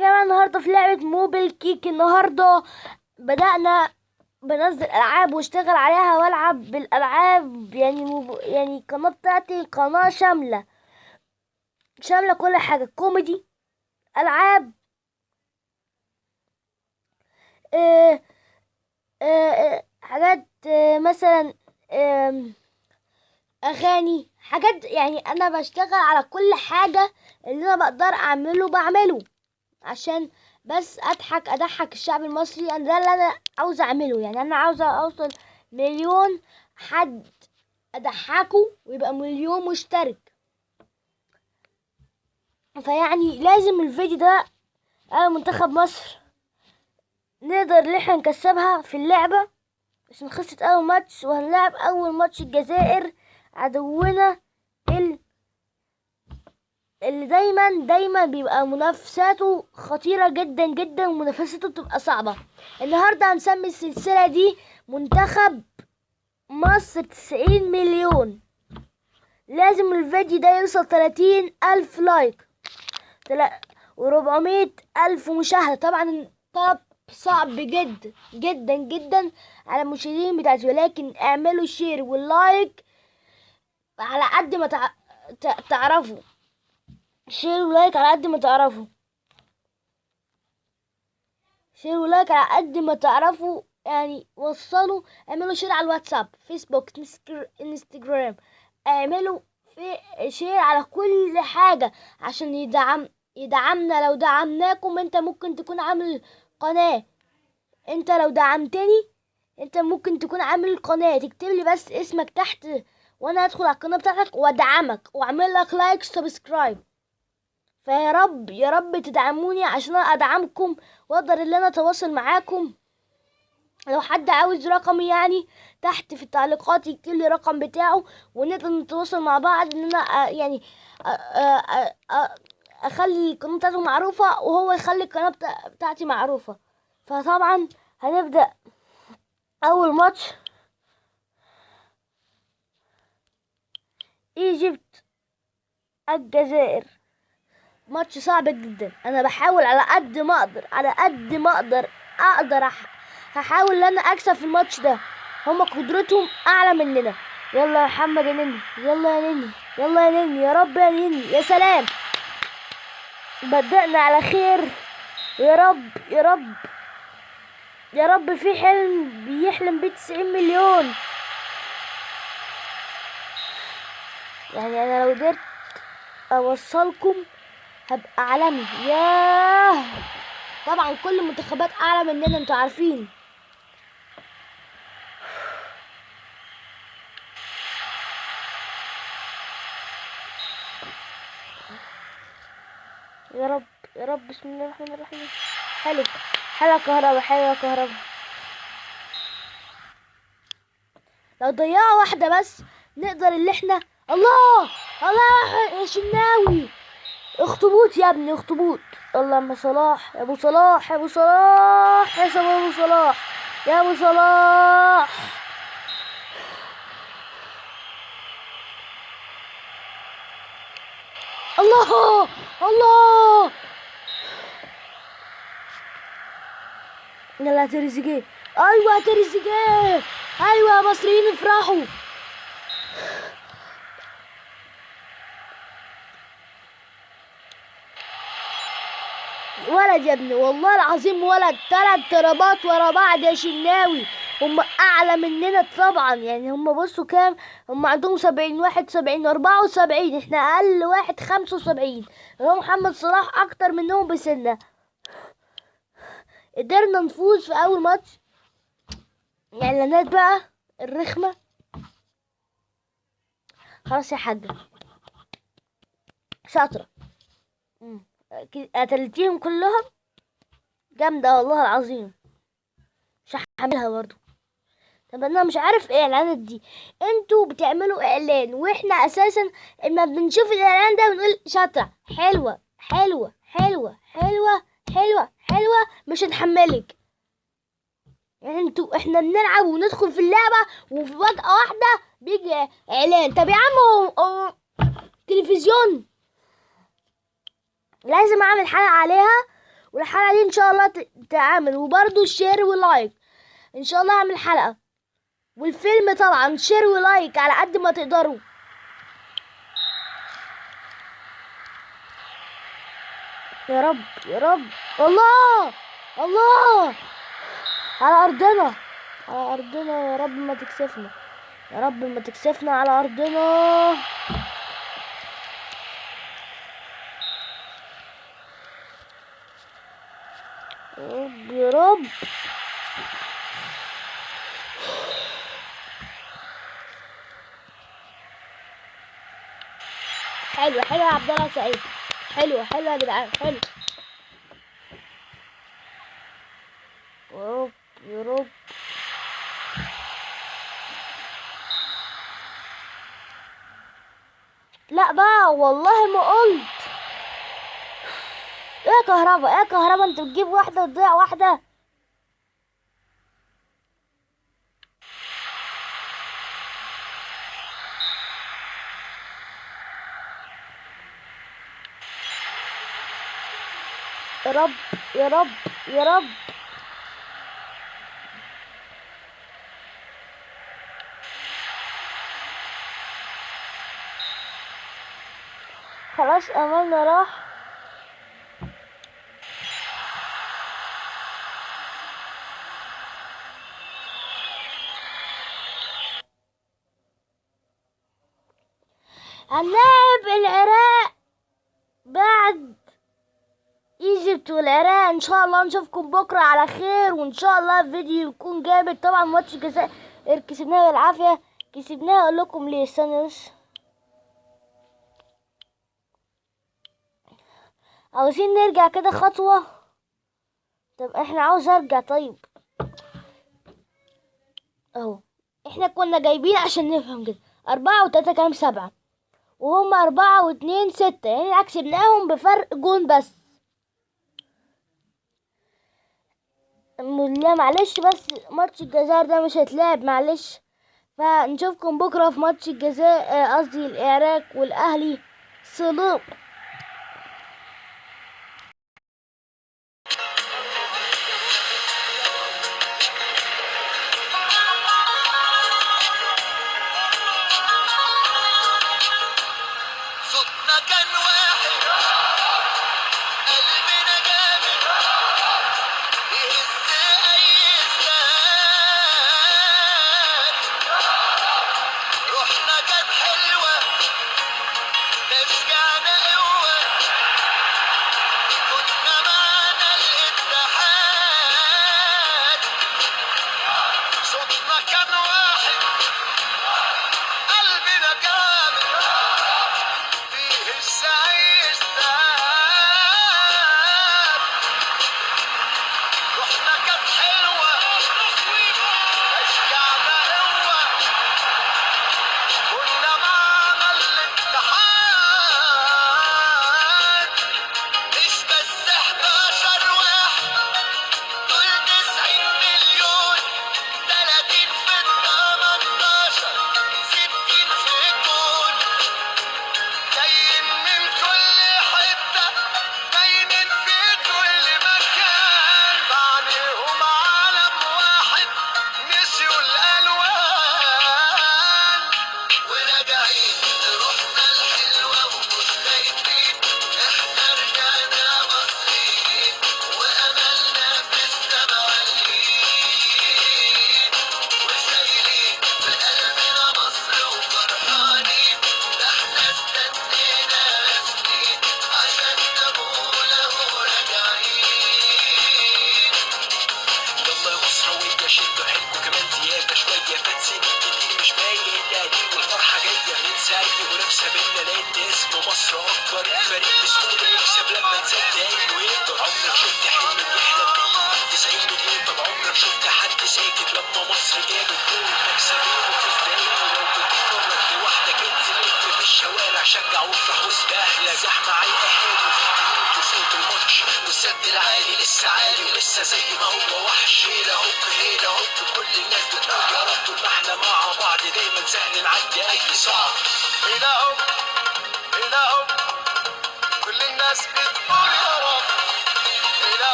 جماعة النهاردة في لعبة موبل كيك. النهاردة بدأنا بنزل ألعاب واشتغل عليها والعب بالألعاب، يعني القناة بتاعتي قناة شاملة كل حاجة، كوميدي، ألعاب، آه حاجات، مثلا أغاني، حاجات. يعني أنا بشتغل على كل حاجة اللي أنا بقدر بعمله عشان بس اضحك الشعب المصري. انا ده اللي انا عاوزه اعمله. يعني انا عاوزه اوصل مليون حد اضحكه ويبقى مليون مشترك. فيعني لازم الفيديو ده على منتخب مصر نقدر ان احنا نكسبها في اللعبة، عشان خسرت اول ماتش، وهنلعب اول ماتش الجزائر، عدونا اللي دايما بيبقى منافساته خطيرة جدا جدا، ومنافسته بتبقى صعبة. النهاردة هنسمي السلسلة دي منتخب مصر 90 مليون. لازم الفيديو ده يوصل 30 ألف لايك و400 ألف مشاهدة. طبعا الطلب صعب جدا على المشاهدين بتاعتي، ولكن اعملوا شير واللايك على قد ما تعرفوا. شير ولايك على قد ما تعرفوا. شير ولايك على قد ما تعرفوا. يعني وصلوا، اعملوا شير على الواتساب، فيسبوك، انستجرام. اعملوا في شير على كل حاجة عشان يدعمنا. لو دعمناكم انت ممكن تكون عامل قناة. انت لو دعمتني انت ممكن تكون عامل قناة. تكتب لي بس اسمك تحت وانا ادخل على القناة بتاعتك وادعمك واعمل لك لايك سبسكرايب. فيا رب يا رب تدعموني عشان ادعمكم واقدر ان انا اتواصل معاكم. لو حد عاوز رقمي يعني تحت في التعليقات يكتب لي رقم بتاعه، ونقدر نتواصل مع بعض ان انا يعني اخلي القناة بتاعته معروفة وهو يخلي القناة بتاعتي معروفة. فطبعا هنبدأ اول ماتش، ايجيبت الجزائر. ماتش صعب جدا. انا بحاول على قد ما اقدر هحاول ان انا اكسب في الماتش ده. هما قدرتهم اعلى مننا. يلا يا محمد يا نني، يلا يا نني، يلا يا نني، يا رب يا نني، يا سلام. بدأنا على خير. يا رب يا رب يا رب. في حلم بيحلم بيه 90 مليون. يعني انا لو قدرت اوصلكم هبقى عالمي. ياه، طبعا كل المنتخبات اعلى مننا، انتوا عارفين. يا رب يا رب، بسم الله الرحمن الرحيم. حلو حلو كهربا، حلو يا كهربا. لو ضيعوا واحدة بس نقدر اللي احنا. الله الله يا شناوي، اخطبوط يا ابني، اخطبوط. اللهم صلاح يا ابو صلاح، يا ابو صلاح، يا سبب ابو صلاح، يا ابو صلاح. الله الله. يلا تريزيجيه، ايوه تريزيجيه، ايوه يا مصريين افرحوا. ولد يا ابني، والله العظيم ولد. 3 ضربات ورا بعض يا شناوي. هم اعلى مننا طبعا. يعني هم بصوا كام، هم عندهم 70، 71، 74. احنا اقل واحد 75. هو محمد صلاح اكتر منهم بسنة. قدرنا نفوز في اول ماتش. اعلانات بقى الرخمة. خلاص يا حاجة، شاطرة. قتلتيهم كلهم. جامدة والله العظيم. مش هعملها برضو. طب انا مش عارف ايه الاعلانات دي. انتوا بتعملوا اعلان واحنا اساسا اما بنشوف الاعلان ده بنقول شاطرة، حلوة حلوة حلوة حلوة حلوة حلوة، مش هنحملك. يعني احنا بنلعب وندخل في اللعبة وفي فجأة واحدة بيجي اعلان. طب يا عم تلفزيون لازم اعمل حلقة عليها والحلقة دي ان شاء الله تعمل، وبرضو الشير ولايك ان شاء الله اعمل حلقة، والفيلم طبعا شير ولايك على قد ما تقدروا. يا رب يا رب. الله الله على ارضنا، على ارضنا. يا رب ما تكسفنا، يا رب ما تكسفنا على ارضنا. يا رب يا رب. حلو حلو يا عبد الله سعيد، حلو حلو يا جدعان، حلو. يا رب يا رب. لا بقى والله ما قلت. ايه يا كهربا، ايه يا كهربا، انت بتجيب واحدة وتضيع واحدة. يا رب يا رب يا رب. خلاص املنا راح. هنلعب العراق بعد ايجيبت والعراق ان شاء الله. نشوفكم بكره على خير، وان شاء الله الفيديو يكون جامد. طبعا ماتش الجزائر كسبناه بالعافيه، كسبناه. اقول لكم ليه، استنى بس. عاوزين نرجع كده خطوه. طب احنا عاوز ارجع. طيب اهو احنا كنا جايبين عشان نفهم كده 4 و3 كام 7، وهم 4 و2 6، يعني كسبناهم بفرق جون بس. لا معلش، بس ماتش الجزائر ده مش هيتلعب معلش. فنشوفكم بكره في ماتش الجزائر، قصدي العراق والاهلي. سلام. صوتنا كان واحد، قلبنا جامد، يهز أي إنسان. روحنا كانت حلوة، رجعنا قوة، كنا معنا الاتحاد. صوتنا كان واحد، قلبنا جامد، يهز أي إنسان. روحنا كانت حلوة، رجعنا قوة، كنا معنا الاتحاد. مش بس 11 واحد، دول 90 مليون، 30 في ال 18، 60 في الجون. جايين من كل حتة، باينين في كل مكان، معنيهم عالم واحد، نسيوا الألوان. وراجعين روحنا الحلوة ومش خايفين، احنا رجعنا مصريين، وأملنا في السما عاليين، وشايلين في قلبنا مصر وفرحانين. ده احنا استنينا سنين عشان نقول اهو راجعين. يلا يا مصراوية شدوا حيلكوا كمان زيادة شوية، فات سنين كتير مش باين القديم، والفرحة جاية ننسى أي منافسة بينا، لأن اسم مصر أكبر. الفريق بسهولة يكسب لما نصدق إنه يقدر. عمرك شفت حلم بيحلم بيه 90 مليون؟ طب عمرك شفت حد ساكت لما مصر جابت جول؟ مكسبين وفوز دايم، ولو بتتفرج لوحدك انزل الف في الشوارع، شجع وافرح وسط أهلك. زحمة على القهاوي وصوت الماتش والسد العالي لسه عالي، ولسه زي ما هو وحش. هيلا هوب هيلا هوب، كل الناس بتقول يا رب، طول ما احنا مع بعض دايما سهل نعدي اي صعب. هيلا هوب هيلا هوب، كل الناس بتقول